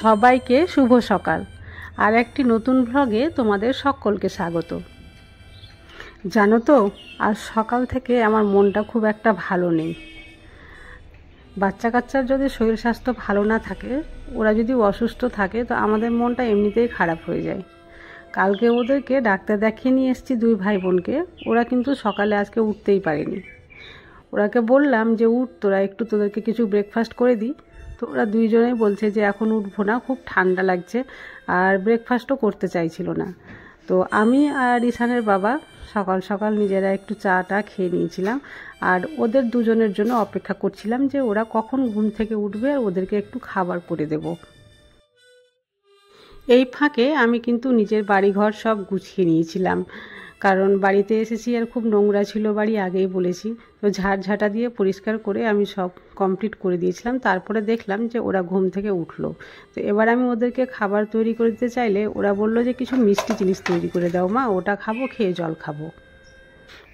সবাইকে শুভ সকাল। আর একটি নতুন ব্লগে তোমাদের সকলকে স্বাগত। জানো তো, আজ সকাল থেকে আমার মনটা খুব একটা ভালো নেই। বাচ্চা কাচ্চার যদি শরীর স্বাস্থ্য ভালো না থাকে, ওরা যদি অসুস্থ থাকে, তো আমাদের মনটা এমনিতেই খারাপ হয়ে যায়। কালকে ওদেরকে ডাক্তার দেখিয়ে নিয়ে এসেছি, দুই ভাই বোনকে। ওরা কিন্তু সকালে আজকে উঠতেই পারেনি। ওরাকে বললাম যে উঠ, তোরা একটু তোদেরকে কিছু ব্রেকফাস্ট করে দিই। তো ওরা দুইজনেই বলছে যে এখন উঠবো না, খুব ঠান্ডা লাগছে, আর ব্রেকফাস্টও করতে চাইছিল না। তো আমি আর ঈশানের বাবা সকাল সকাল নিজেরা একটু চাটা খেয়ে নিয়েছিলাম, আর ওদের দুজনের জন্য অপেক্ষা করছিলাম যে ওরা কখন ঘুম থেকে উঠবে আর ওদেরকে একটু খাবার করে দেব। এই ফাঁকে আমি কিন্তু নিজের বাড়িঘর সব গুছিয়ে নিয়েছিলাম, কারণ বাড়িতে এসেছি আর খুব নোংরা ছিল বাড়ি, আগেই বলেছি। তো ঝাঁটা দিয়ে পরিষ্কার করে আমি সব কমপ্লিট করে দিয়েছিলাম। তারপরে দেখলাম যে ওরা ঘুম থেকে উঠলো। তো এবার আমি ওদেরকে খাবার তৈরি করে দিতে চাইলে ওরা বললো যে কিছু মিষ্টি জিনিস তৈরি করে দাও মা, ওটা খাবো, খেয়ে জল খাবো।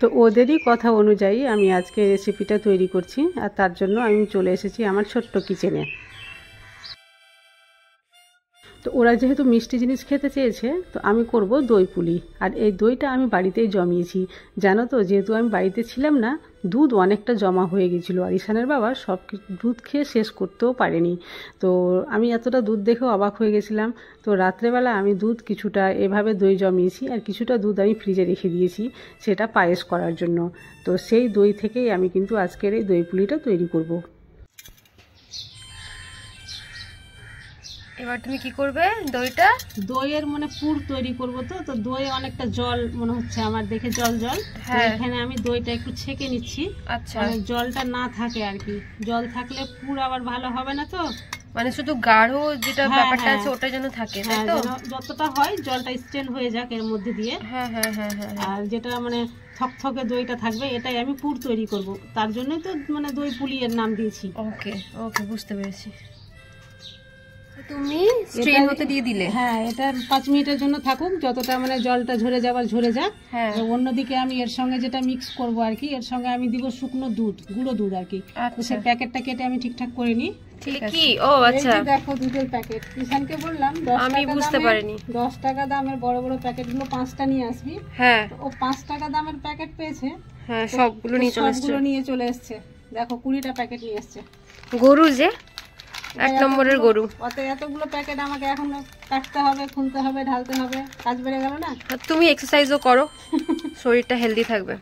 তো ওদেরই কথা অনুযায়ী আমি আজকে রেসিপিটা তৈরি করছি, আর তার জন্য আমি চলে এসেছি আমার ছোট্ট কিচেনে। তো ওরা যেহেতু মিষ্টি জিনিস খেতে চেয়েছে, তো আমি করব দই পুলি। আর এই দইটা আমি বাড়িতেই জমিয়েছি। জানো তো, যেহেতু আমি বাড়িতে ছিলাম না, দুধ অনেকটা জমা হয়ে গেছিলো, আর ঈশানের বাবা সব দুধ খেয়ে শেষ করতেও পারেনি। তো আমি এতটা দুধ দেখেও অবাক হয়ে গেছিলাম। তো রাত্রেবেলা আমি দুধ কিছুটা এভাবে দই জমিয়েছি, আর কিছুটা দুধ আমি ফ্রিজে রেখে দিয়েছি সেটা পায়েস করার জন্য। তো সেই দই থেকেই আমি কিন্তু আজকের এই দই পুলিটা তৈরি করব। এবার তুমি কি করবে? দইয়ের পুর তৈরি করব। তো দই অনেকটা জল মনে হচ্ছে আমার দেখে, জল জল। এখানে আমি দইটা একটু ছেঁকে নিচ্ছি। আচ্ছা, জলটা না থাকে আর কি, জল থাকলে পুর আবার ভালো হবে না। তো মানে শুধু গাঢ় যেটা ব্যাপারটা আছে ওটা যেন থাকে, তাই তো? যতটা হয় জলটা স্ট্রেন হয়ে যাক এর মধ্যে দিয়ে। হ্যাঁ হ্যাঁ হ্যাঁ হ্যাঁ। আর যেটা থকথকে দইটা থাকবে, এটাই আমি পুর তৈরি করব। তার জন্যই তো দই পুলি এর নাম দিয়েছি। ওকে ওকে, বুঝতে পেরেছি। তুমি স্ট্রেন হতে দিয়ে দিলে? হ্যাঁ, এটা 5 মিনিটের জন্য থাকুক, যতটা জলটা ঝরে যাক। অন্যদিকে আমি এর সঙ্গে যেটা মিক্স করব আর কি, এর সঙ্গে আমি দিব শুকনো দুধ, গুঁড়ো দুধ আর কি। সেই প্যাকেটটা কেটে আমি ঠিকঠাক করে নিই। ঠিক কি? ও আচ্ছা, দেখো দুধের প্যাকেট। ঈশানকে বললাম আমি বুঝতে পারিনি, 10 টাকা দামের বড় বড় প্যাকেটগুলো 5টা নিয়ে আসবি। হ্যাঁ, ও 5 টাকা দামের প্যাকেট পেয়েছে। হ্যাঁ, সবগুলো নিয়ে চলে এসেছে। দেখো 20টা প্যাকেট নিয়ে এসেছে। গরু যে 1 নম্বরের গরু। এতগুলো প্যাকেট আমাকে এখন কাটতে হবে, খুলতে হবে, ঢালতে হবে, কাজ বেড়ে গেল না? তুমি এক্সারসাইজও করো, শরীরটা হেলদি থাকবে।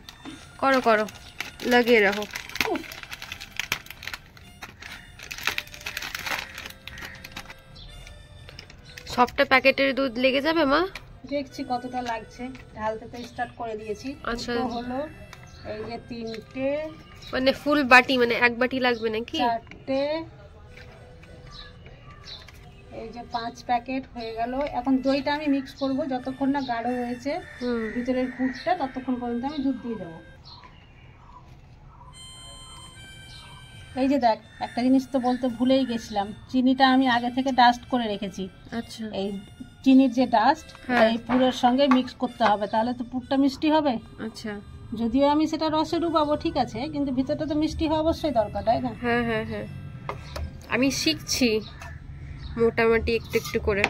করো করো, লাগিয়ে রাখো। সবটা প্যাকেটের দুধ লেগে যাবে মা? দেখছি কতটা লাগছে, ঢালতে তো স্টার্ট করে দিয়েছি। আচ্ছা, হলো এই যে 3টে, মানে ফুল বাটি, মানে 1 বাটি লাগবে নাকি? 4টে, এই যে 5 প্যাকেট হয়ে গেল। এখন দইটা আমি মিক্স করব, যতক্ষণ না গাঢ় হয়েছে ভিতরের পুরটা, ততক্ষণ পর্যন্ত আমি দুধ দিয়ে দেবো। এই যে দেখ, একটা জিনিস তো বলতে ভুলেই গেছিলাম, চিনিটা আমি আগে থেকে ডাস্ট করে রেখেছি। আচ্ছা, এই চিনির যে ডাস্ট, এই পুরের সঙ্গে মিক্স করতে হবে, তাহলে তো পুরটা মিষ্টি হবে। আচ্ছা, যদিও আমি সেটা রসে ডুবাবো, ঠিক আছে, কিন্তু ভিতরটা তো মিষ্টি হওয়া অবশ্যই দরকার, তাই না? হ্যাঁ হ্যাঁ হ্যাঁ, আমি শিখছি মোটামুটি একটু একটু করে।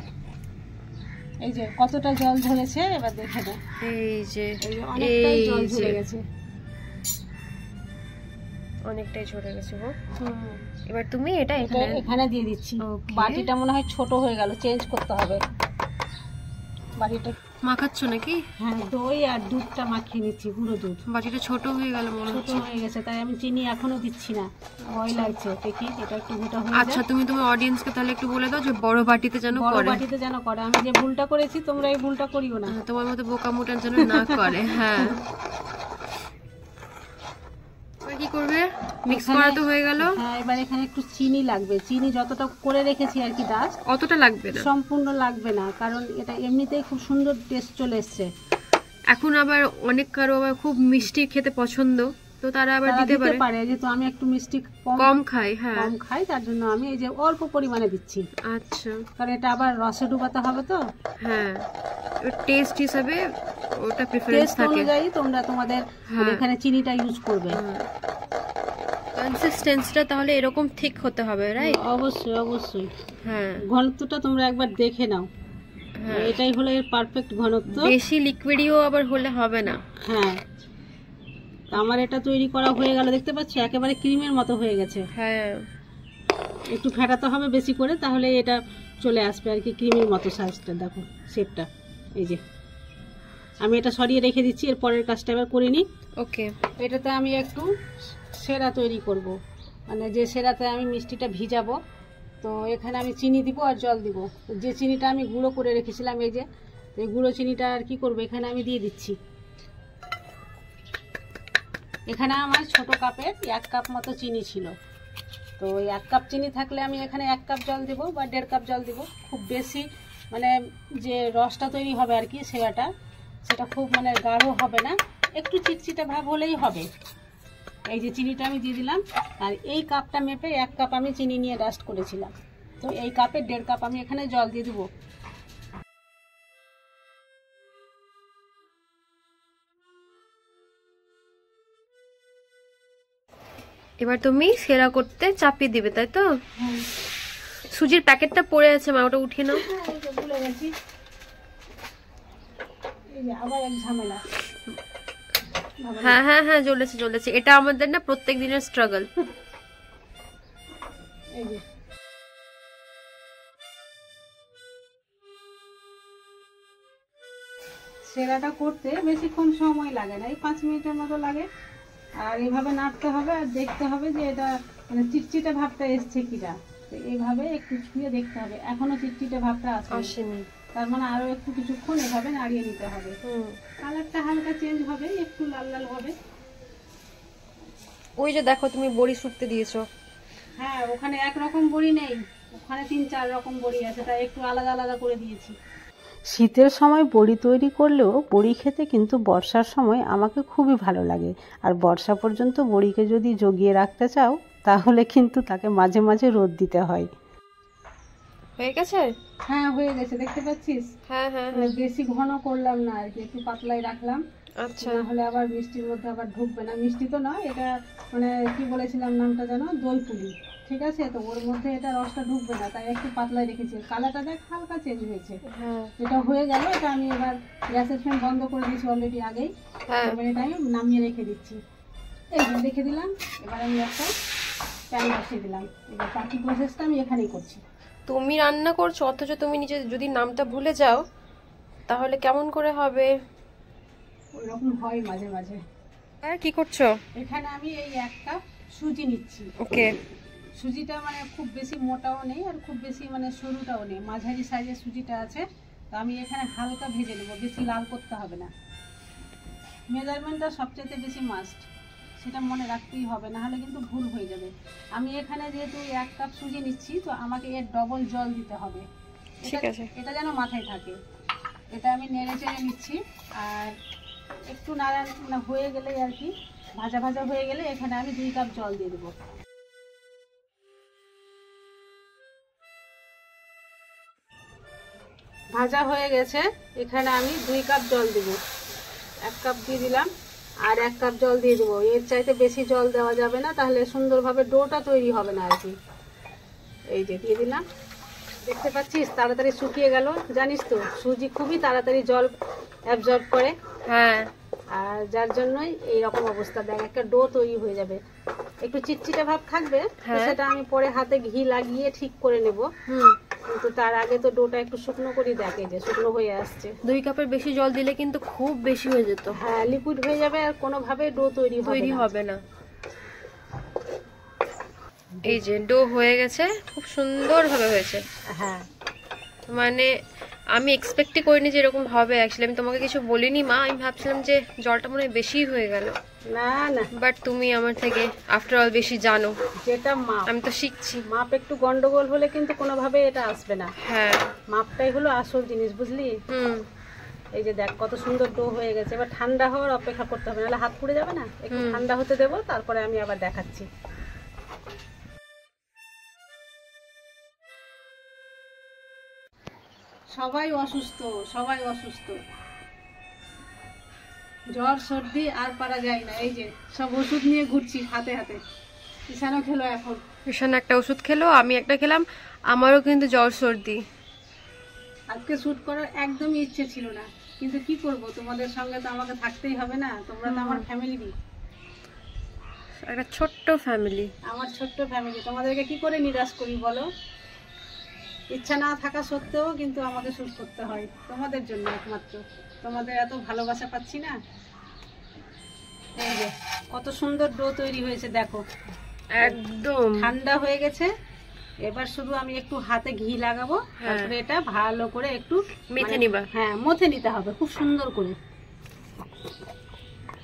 এই যে কতটা জল ঝরেছে, এবার দেখে নাও। এই যে অনেকটাই জল ঝরে গেছে, অনেকটাই ঝরে গেছে। এবার তুমি এটা এখানে দিয়ে দিচ্ছি। বাটিটা মনে হয় ছোট হয়ে গেল, চেঞ্জ করতে হবে বাটিটা। মাখাচ্ছ নাকি? হ্যাঁ, দই আর দুধটা মাখিয়ে নিচ্ছি, গুঁড়ো দুধ। বাটিটা ছোট হয়ে গেল, মনে হচ্ছে ছোট হয়ে গেছে, তাই আমি চিনি এখনো দিচ্ছি না, ভয় লাগছে। দেখি এটা একটু মোটা হয়ে যায়। আচ্ছা, তুমি তোমার অডিয়েন্সকে তাহলে একটু বলে দাও যে বড় বাটিতে যেন করে। বড় বাটিতে যেন করে। আমি যে ভুলটা করেছি, তোমরা এই ভুলটা করিও না, তোমার মতো বোকা মোটার যেন না করে। হ্যাঁ, কি করবে? মিক্স করা তো হয়ে গেল। হ্যাঁ, এবার এখানে একটু চিনি লাগবে। চিনি যতটা করে রেখেছি আর কি ডাস্ট, অতটা লাগবে না, সম্পূর্ণ লাগবে না, কারণ এটা এমনিতেই খুব সুন্দর টেস্ট চলে এসছে। এখন আবার অনেক কারো আবার খুব মিষ্টি খেতে পছন্দ, তো তারা আবার দিতে পারে। যেহেতু আমি একটু মিষ্টি কম খাই, হ্যাঁ কম খাই, তার জন্য আমি এই যে অল্প পরিমাণে দিচ্ছি। আচ্ছা, কারণ এটা আবার রসে ডুবাতে হবে তো। হ্যাঁ, টেস্ট হিসাবে ওটা প্রেফারেন্স থাকে, অনুযায়ী তোমরা তোমাদের এখানে চিনিটা ইউজ করবে। কনসিস্টেন্সিটা তাহলে এরকম ঠিক হতে হবে, রাইট? অবশ্যই অবশ্যই। হ্যাঁ, ঘনত্বটা তোমরা একবার দেখে নাও। হ্যাঁ, এটাই হলো এর পারফেক্ট ঘনত্ব। বেশি লিকুইডও আবার হলে হবে না। হ্যাঁ, আমার এটা তৈরি করা হয়ে গেল, দেখতে পাচ্ছি একেবারে ক্রিমের মতো হয়ে গেছে। হ্যাঁ, একটু ফেটাতে হবে বেশি করে, তাহলে এটা চলে আসবে আর কি ক্রিমের মতো সাইজটা। দেখো শেপটা, এই যে আমি এটা সরিয়ে রেখে দিচ্ছি, এর পরের কাজটা এবার করে নিই। ওকে। এটাতে আমি একটু সেরা তৈরি করব, মানে যে সেরাতে আমি মিষ্টিটা ভিজাবো। তো এখানে আমি চিনি দিব আর জল দিব। যে চিনিটা আমি গুঁড়ো করে রেখেছিলাম, এই যে এই গুঁড়ো চিনিটা আর কি করবো, এখানে আমি দিয়ে দিচ্ছি। এখানে আমার ছোট কাপের 1 কাপ মতো চিনি ছিল, তো 1 কাপ চিনি থাকলে আমি এখানে 1 কাপ জল দিব বা 1.5 কাপ জল দিব। খুব বেশি মানে যে রসটা তৈরি হবে আর কি সেটা খুব মানে গাঢ় হবে না, একটু চিটচিটে ভাব হলেই হবে। এই যে চিনিটা আমি দিয়ে দিলাম, আর এই কাপটা মেপে 1 কাপ আমি চিনি নিয়ে ডাস্ট করেছিলাম, তো এই কাপের 1.5 কাপ আমি এখানে জল দিয়ে দেবো। এবার তুমি সেরা করতে চাপিয়ে দিবে, তাই তো? সুজির প্যাকেটটা পড়ে আছে মা, ওটা উঠিয়ে নাও। ভুলে গেছি, এই যে আবার এক ঝামেলা। হ্যাঁ হ্যাঁ হ্যাঁ, জ্বলেছে। এটা আমাদের না প্রত্যেক দিনের স্ট্রাগল। এই যে সেরাটা করতে বেশিক্ষণ সময় লাগে না, এই 5 মিনিটের মতো লাগে। আর এইভাবে নাড়তে হবে আর দেখতে হবে যে এটা মানে চিটচিটে ভাবটা এসছে কিনা। তো এইভাবে একটু ছুঁয়ে দেখতে হবে, এখনো চিটচিটে ভাবটা আসেনি, তার মানে আরো একটু কিছুক্ষণ এভাবে নাড়িয়ে নিতে হবে। কালারটা হালকা চেঞ্জ হবে, একটু লাল লাল হবে। ওই যে দেখো তুমি বড়ি শুকতে দিয়েছো। হ্যাঁ, ওখানে একরকম বড়ি নেই, ওখানে 3-4 রকম বড়ি আছে, তাই একটু আলাদা আলাদা করে দিয়েছি। শীতের সময় বড়ি তৈরি করলেও বড়ি খেতে কিন্তু বর্ষার সময় আমাকে খুবই ভালো লাগে। আর বর্ষা পর্যন্ত বড়িকে যদি জগিয়ে রাখতে চাও, তাহলে কিন্তু তাকে মাঝে মাঝে রোদ দিতে হয়। হয়ে গেছে? হ্যাঁ, হয়ে গেছে, দেখতে পাচ্ছিস? হ্যাঁ হ্যাঁ, বেশি ঘন করলাম না আর কি, একটু পাতলাই রাখলাম। আচ্ছা। তাহলে আবার মিষ্টির মধ্যে আবার ঢুকবে না। মিষ্টি তো নয় এটা, মানে কি বলেছিলাম নামটা জানো, দই পুলি। ঠিক আছে, তো ওর মধ্যে এটা রসটা ঢুকবে না, তাই একটু পাতলাই রেখেছি। কালারটা দেখ হালকা চেঞ্জ হয়েছে। এটা হয়ে গেল, এটা আমি এবার গ্যাসের ফ্লেম বন্ধ করে দিয়েছি অলরেডি আগেই। এবার এটা আমি নামিয়ে রেখে দিচ্ছি। এই যে রেখে দিলাম, এবার আমি একটা প্যান বসিয়ে দিলাম। এবার বাকি প্রসেসটা আমি এখানেই করছি। তুমি রান্না করছো অথচ তুমি নিজে যদি নামটা ভুলে যাও তাহলে কেমন করে হবে? ওইরকম হয় মাঝে মাঝে। আর কি করছো? এখানে আমি এই 1 কাপ সুজি নিচ্ছি। ওকে। সুজিটা মানে খুব বেশি মোটাও নেই আর খুব বেশি মানে সরুটাও নেই, মাঝারি সাইজের সুজিটা আছে। তো আমি এখানে হালকা ভেজে নেব, বেশি লাল করতে হবে না। মেজারমেন্টটা সবচেয়ে বেশি মাস্ট, সেটা মনে রাখতেই হবে, না হলে কিন্তু ভুল হয়ে যাবে। আমি এখানে যেহেতু 1 কাপ সুজি নিচ্ছি, তো আমাকে এর ডবল জল দিতে হবে। ঠিক আছে, এটা যেন মাথায় থাকে। এটা আমি নেড়ে চেড়ে নিচ্ছি, আর একটু নাড়া হয়ে গেলে আর কি, ভাজা ভাজা হয়ে গেলে এখানে আমি 2 কাপ জল দিয়ে দেবো। ভাজা হয়ে গেছে, এখানে আমি 2 কাপ জল দেব। 1 কাপ দিয়ে দিলাম, আর 1 কাপ জল দিয়ে দেবো। এর চাইতে বেশি জল দেওয়া যাবে না, তাহলে সুন্দরভাবে ডোটা তৈরি হবে না আর কি। এই যে দিয়ে দিলাম, দেখতে পাচ্ছিস তাড়াতাড়ি শুকিয়ে গেল। জানিস তো সুজি খুবই তাড়াতাড়ি জল অ্যাবজর্ব করে। হ্যাঁ, আর যার জন্যই এই রকম অবস্থা। দেখ একটা ডো তৈরি হয়ে যাবে, একটু চিটচিটে ভাব থাকবে, সেটা আমি পরে হাতে ঘি লাগিয়ে ঠিক করে নেব। কিন্তু তার আগে তো ডোটা একটু শুকনো করে দেখে, যে শুকনো হয়ে আসছে। 2 কাপের বেশি জল দিলে কিন্তু খুব বেশি হয়ে যেত। হ্যাঁ, লিকুইড হয়ে যাবে আর কোনোভাবে ডো তৈরি হবে না। এই যে ডো হয়ে গেছে, খুব সুন্দরভাবে হয়েছে। হ্যাঁ, মানে আমি এক্সপেক্টই করিনি যে এরকম হবে। অ্যাকচুয়ালি আমি তোমাকে কিছু বলিনি মা, আমি ভাবছিলাম যে জলটা মনে হয় বেশি হয়ে গেল। না না, বাট তুমি আমার থেকে আফটার অল বেশি জানো। যেটা মাপ, আমি তো শিখছি। মাপ একটু গন্ডগোল হলে কিন্তু কোনোভাবে এটা আসবে না। হ্যাঁ, মাপটাই হলো আসল জিনিস, বুঝলি? এই যে দেখ কত সুন্দর ডো হয়ে গেছে। এবার ঠান্ডা হওয়ার অপেক্ষা করতে হবে, নাহলে হাত পুড়ে যাবে না। একটু ঠান্ডা হতে দেবো, তারপরে আমি আবার দেখাচ্ছি। সবাই অসুস্থ, সবাই অসুস্থ, জ্বর সর্দি আর পারা যায় না। এই যে সব ওষুধ নিয়ে ঘুরছি হাতে হাতে। ঈশানও খেলো এখন। ঈশান একটা ওষুধ খেলো, আমি একটা খেলাম। আমারও কিন্তু জ্বর সর্দি। আজকে শ্যুট করার একদমই ইচ্ছে ছিল না, কিন্তু কি করব, তোমাদের সঙ্গে তো আমাকে থাকতেই হবে না, তোমরা তো আমার ফ্যামিলি, একটা ছোট্ট ফ্যামিলি। আমার ছোট্ট ফ্যামিলি, তোমাদেরকে কি করে নিরাশ করি বলো? ইচ্ছা না থাকা সত্ত্বেও কিন্তু আমাকে শ্যুট করতে হয় তোমাদের জন্য একমাত্র। তোমাদের এত ভালোবাসা পাচ্ছি না। এই যে কত সুন্দর ডো তৈরি হয়েছে দেখো, একদম ঠান্ডা হয়ে গেছে। এবার শুধু আমি একটু হাতে ঘি লাগাবো, তারপরে এটা ভালো করে একটু মেখে নিবা। হ্যাঁ, মথে নিতে হবে খুব সুন্দর করে।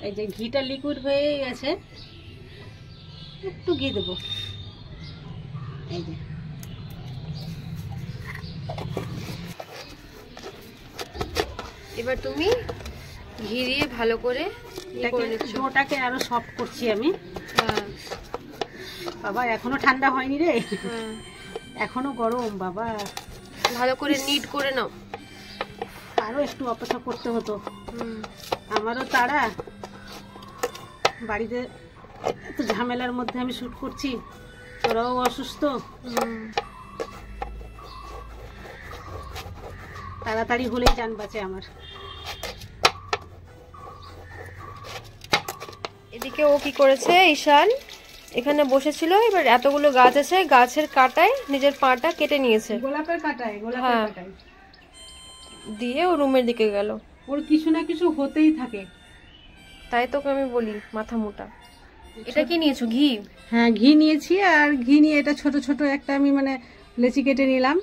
এই যে ঘিটা লিকুইড হয়ে গেছে, একটু ঘি দেবো। এই যে এবার তুমি ঘি দিয়ে ভালো করে ডোটাকে আরো সফট করছি আমি। বাবা এখনো ঠান্ডা হয়নি রে, এখনো গরম বাবা। ভালো করে নিট করে নাও। আরো একটু অপেক্ষা করতে হতো, আমারও তাড়া। বাড়িতে এত ঝামেলার মধ্যে আমি শ্যুট করছি, তোরাও অসুস্থ, তাড়াতাড়ি হলেই জান বাঁচে আমার। এদিকে ও কি করেছে, ঈশান এখানে বসেছিল, এবার এতগুলো গাছ আছে, গাছের কাটায় নিজের পাটা কেটে নিয়েছে। গোলাপের কাটায়, গোলাপের কাটায় দিয়ে ও রুমের দিকে গেল। ওর কিছু না কিছু হতেই থাকে, তাই তোকে আমি বলি মাথা মোটা। এটা কি নিয়েছো, ঘি? হ্যাঁ ঘি নিয়েছি, আর ঘি নিয়ে এটা ছোট ছোট একটা আমি মানে লেচি কেটে নিলাম।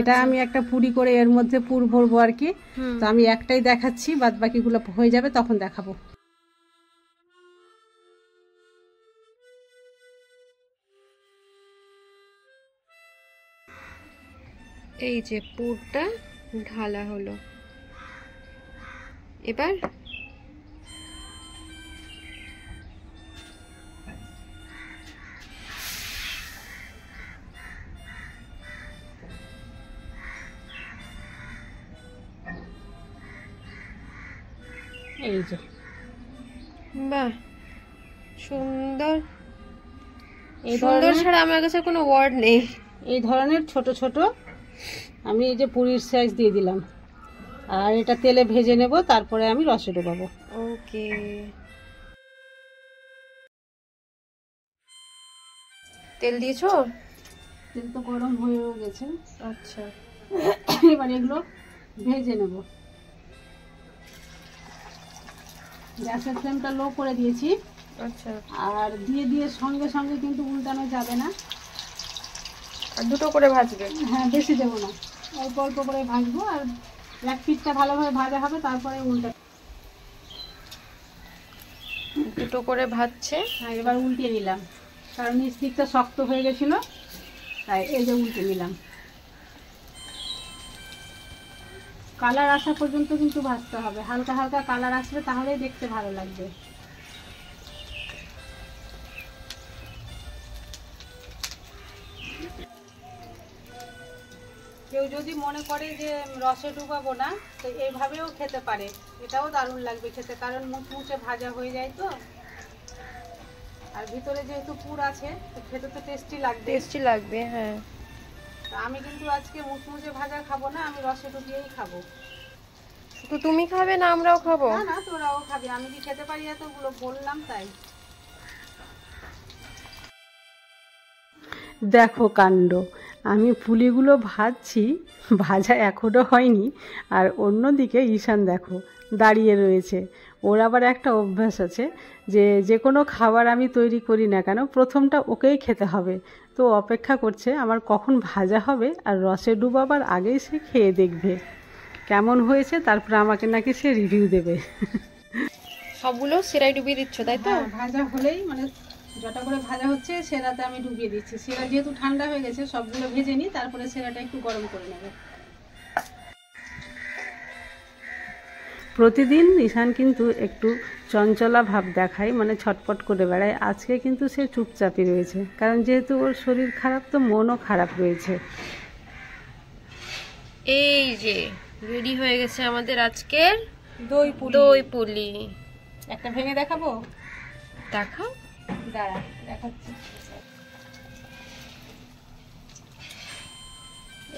এটা আমি একটা পুরি করে এর মধ্যে পুর ভরবো আর কি। তো আমি একটাই দেখাচ্ছি, বাদ বাকিগুলো হয়ে যাবে তখন দেখাবো। এই যে পুরটা ঢালা হলো, এবার এই যে বাহ সুন্দর। এই সুন্দর ছাড়া আমার কাছে কোনো ওয়ার্ড নেই। এই ধরনের ছোট ছোট আমি এই যে পুরির সাইজ দিয়ে দিলাম, আর এটা তেলে ভেজে নেব, তারপরে আমি রসে ডোবাবো। ওকে, তেল দিয়েছো? তেল তো গরম হয়েও গেছে। আচ্ছা, এবার এগুলো ভেজে নেব। গ্যাসের ফ্লেমটা লো করে দিয়েছি। আচ্ছা, আর দিয়ে দিয়ে সঙ্গে সঙ্গে কিন্তু উল্টানো যাবে না, আর দুটো করে ভাজবে? হ্যাঁ, বেশি দেবো না, অল্প অল্প করে ভাজবো। আর এক পিঠটা ভালোভাবে ভাজা হবে, তারপরে উল্টে। দুটো করে ভাজছে। হ্যাঁ, এবার উল্টে নিলাম, কারণ নিচ দিকটা শক্ত হয়ে গেছিল, তাই এই যে উল্টে নিলাম। কালার আসা পর্যন্ত কিন্তু ভাজতে হবে, হালকা হালকা কালার আসবে, তাহলেই দেখতে ভালো লাগবে। কেউ যদি মনে করে যে রসে ডুবাবো না, তো এইভাবেও খেতে পারে, এটাও দারুণ লাগবে খেতে, কারণ মুচমুচে ভাজা হয়ে যায় তো। আর ভিতরে যেহেতু পুর আছে, তো খেতে তো টেস্টি লাগবে। হ্যাঁ, তো আমি কিন্তু আজকে মুচমুচে ভাজা খাবো না, আমি রসে ডুবিয়েই খাবো। তো তুমি খাবে না আমরাও খাবো? না না, তোরাও খাবি, আমি কি খেতে পারি এতগুলো, বললাম তাই। দেখো কাণ্ড, আমি পুলিগুলো ভাজছি, ভাজা এখনো হয়নি, আর অন্যদিকে ঈশান দেখো দাঁড়িয়ে রয়েছে। ওর আবার একটা অভ্যাস আছে যে যে কোনো খাবার আমি তৈরি করি না কেন, প্রথমটা ওকেই খেতে হবে। তো অপেক্ষা করছে আমার কখন ভাজা হবে, আর রসে ডুবাবার আগেই সে খেয়ে দেখবে কেমন হয়েছে, তারপর আমাকে নাকি সে রিভিউ দেবে। সবগুলো সেরাই ডুবিয়ে দিচ্ছ তাই তো? ভাজা হলেই মানে যটা করে ভাজা হচ্ছে সেরাতে আমি ডুবিয়ে দিচ্ছি। সেরা যেহেতু ঠান্ডা হয়ে গেছে, সবগুলো ভেজে নিই, তারপরে সেরাটা একটু গরম করে নেব। প্রতিদিন ঈশান কিন্তু একটু চঞ্চলা ভাব দেখায়, মানে ছটপট করে বেড়ায়। আজকে কিন্তু সে চুপচাপই রয়েছে, কারণ যেহেতু ওর শরীর খারাপ, তো মনও খারাপ রয়েছে। এই যে রেডি হয়ে গেছে আমাদের আজকের দই পুলি। একটা ভেঙে দেখাবো? দেখাও। দাঁড়া, দেখাচ্ছি।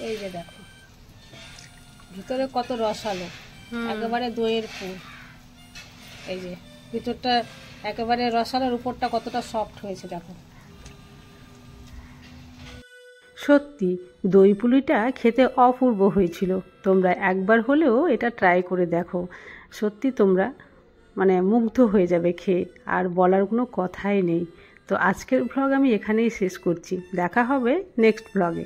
এই যে দেখো ভিতরে কত রসালো, একেবারে দইয়ের পুর। এই যে ভিতরটা একেবারে রসালোর উপরটা কতটা সফট হয়েছে দেখো। সত্যি দই পুলিটা খেতে অপূর্ব হয়েছিল। তোমরা একবার হলেও এটা ট্রাই করে দেখো, সত্যি তোমরা মানে মুগ্ধ হয়ে যাবে খেয়ে, আর বলার কোনো কথাই নেই। তো আজকের ভ্লগ আমি এখানেই শেষ করছি, দেখা হবে নেক্সট ভ্লগে।